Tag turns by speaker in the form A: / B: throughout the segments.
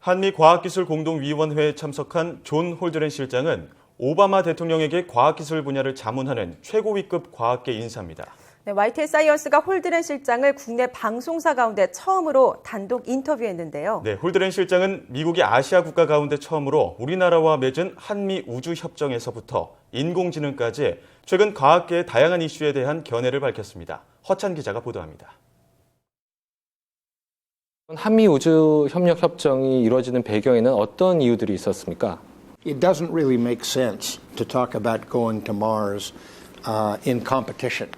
A: 한미 과학기술공동위원회에 참석한 존 홀드렌 실장은 오바마 대통령에게 과학기술 분야를 자문하는 최고위급 과학계 인사입니다.
B: 네, YTN 사이언스가 홀드렌 실장을 국내 방송사 가운데 처음으로 단독 인터뷰했는데요.
A: 네, 홀드렌 실장은 미국이 아시아 국가 가운데 처음으로 우리나라와 맺은 한미 우주협정에서부터 인공지능까지 최근 과학계의 다양한 이슈에 대한 견해를 밝혔습니다. 허찬 기자가 보도합니다.
C: 한미 우주 협력 협정이 이루어지는 배경에는 어떤 이유들이 있었습니까?
D: It doesn't really make sense to talk about going to Mars in competition,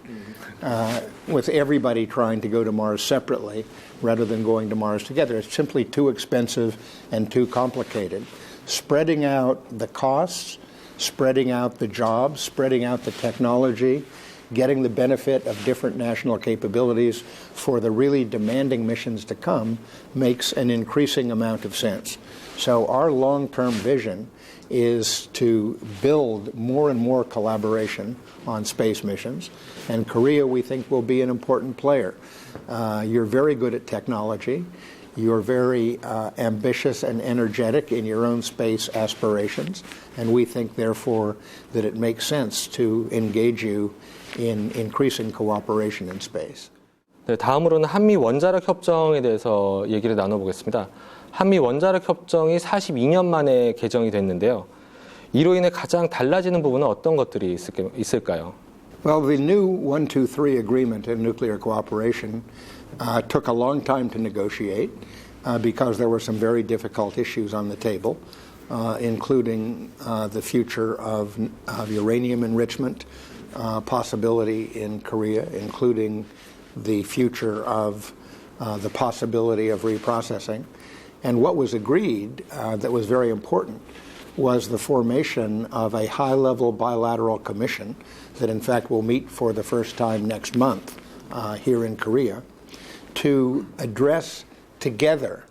D: with everybody trying to go to Mars separately rather than going to Mars together. It's simply too expensive and too complicated. Spreading out the costs, spreading out the jobs, spreading out the technology, getting the benefit of different national capabilities for the really demanding missions to come makes an increasing amount of sense. So our long-term vision is to build more and more collaboration on space missions, and Korea, we think, will be an important player. You're very good at technology. You're very ambitious and energetic in your own space aspirations, and we think, therefore, that it makes sense to engage you in increasing cooperation in space.
C: 네, 다음으로는 한미 원자력 협정에 대해서 얘기를 나눠보겠습니다. 한미 원자력 협정이 42년 만에 개정이 됐는데요. 이로 인해 가장 달라지는 부분은 어떤 것들이 있을까요?
D: Well, the new 123 agreement in nuclear cooperation took a long time to negotiate because there were some very difficult issues on the table, including the future of uranium enrichment, possibility in Korea, including the future of the possibility of reprocessing. And what was agreed that was very important was the formation of a high-level bilateral commission that in fact will meet for the first time next month here in Korea to address together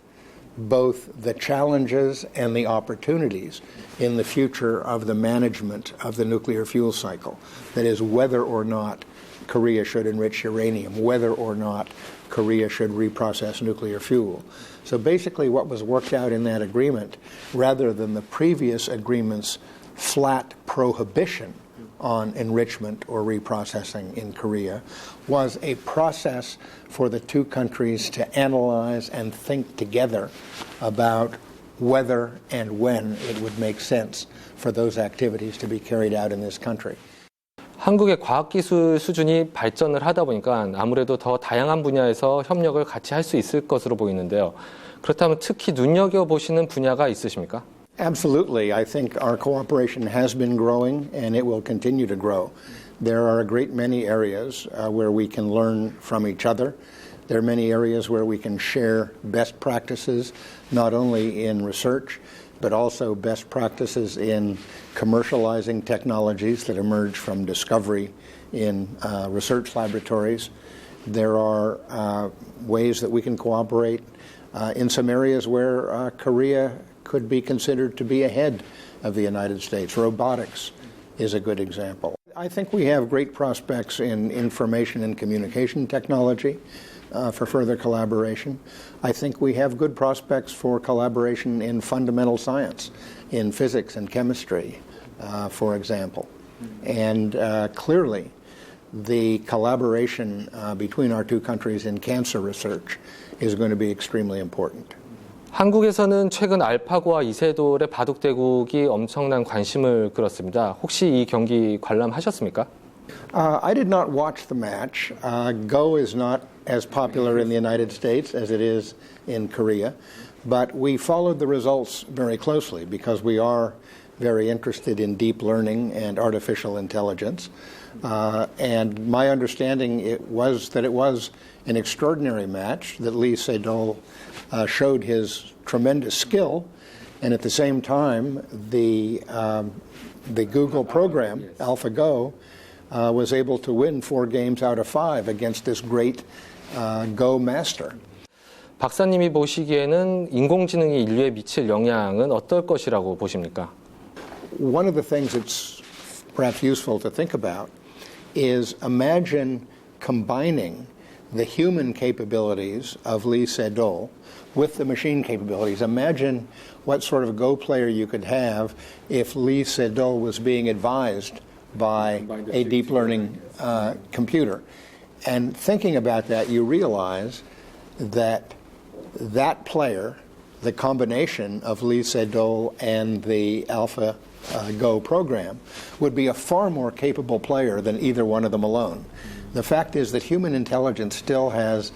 D: both the challenges and the opportunities in the future of the management of the nuclear fuel cycle. That is, whether or not Korea should enrich uranium, whether or not Korea should reprocess nuclear fuel. So basically what was worked out in that agreement, rather than the previous agreement's flat prohibition on enrichment or reprocessing in Korea, was a process for the two countries to analyze and think together about whether and when it would make sense for those activities to be carried out in this country.
C: 한국의 과학기술 수준이 발전을 하다 보니까 아무래도 더 다양한 분야에서 협력을 같이 할 수 있을 것으로 보이는데요. 그렇다면 특히 눈여겨보시는 분야가 있으십니까?
D: Absolutely. I think our cooperation has been growing and it will continue to grow. There are a great many areas where we can learn from each other. There are many areas where we can share best practices, not only in research, but also best practices in commercializing technologies that emerge from discovery in research laboratories. There are ways that we can cooperate in some areas where Korea could be considered to be ahead of the United States. Robotics is a good example. I think we have great prospects in information and communication technology for further collaboration. I think we have good prospects for collaboration in fundamental science, in physics and chemistry, for example. And clearly, the collaboration between our two countries in cancer research is going to be extremely important.
C: 한국에서는 최근 알파고와 이세돌의 바둑대국이 엄청난 관심을 끌었습니다. 혹시 이 경기 관람하셨습니까?
D: I did not watch the match. Go is not as popular in the United States as it is in Korea, but we followed the results very closely because we are very interested in deep learning and artificial intelligence. And my understanding was that it was an extraordinary match, that Lee Sedol showed his tremendous skill, and at the same time, the Google program, AlphaGo, was able to win 4 games out of 5 against this great Go master.
C: 박사님이 보시기에는 인공지능이 인류에 미칠 영향은 어떨 것이라고 보십니까?
D: One of the things that's perhaps useful to think about is imagine combining the human capabilities of Lee Sedol with the machine capabilities. Imagine what sort of Go player you could have if Lee Sedol was being advised by a deep learning computer. And thinking about that, you realize that that player, the combination of Lee Sedol and the Alpha Go program, would be a far more capable player than either one of them alone. The fact is that human intelligence still has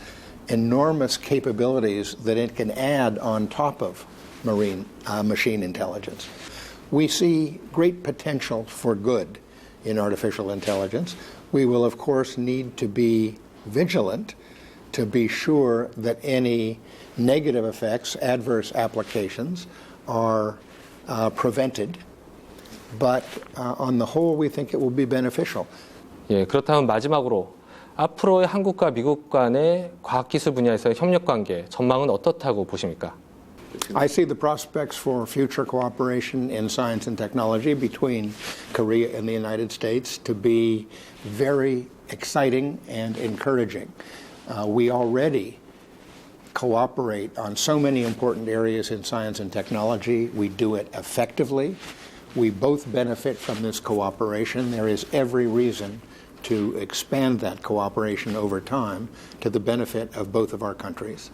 D: enormous capabilities that it can add on top of machine intelligence. We see great potential for good in artificial intelligence. We will, of course, need to be vigilant to be sure that any negative effects, adverse applications, are prevented. But on the whole, we think it will be beneficial.
C: 예, 그렇다면 마지막으로 앞으로의 한국과 미국 간의 과학기술 분야에서의 협력 관계 전망은 어떻다고 보십니까?
D: I see the prospects for future cooperation in science and technology between Korea and the United States to be very exciting and encouraging. We already cooperate on so many important areas in science and technology. We do it effectively. We both benefit from this cooperation. There is every reason to expand that cooperation over time to the benefit of both of our countries.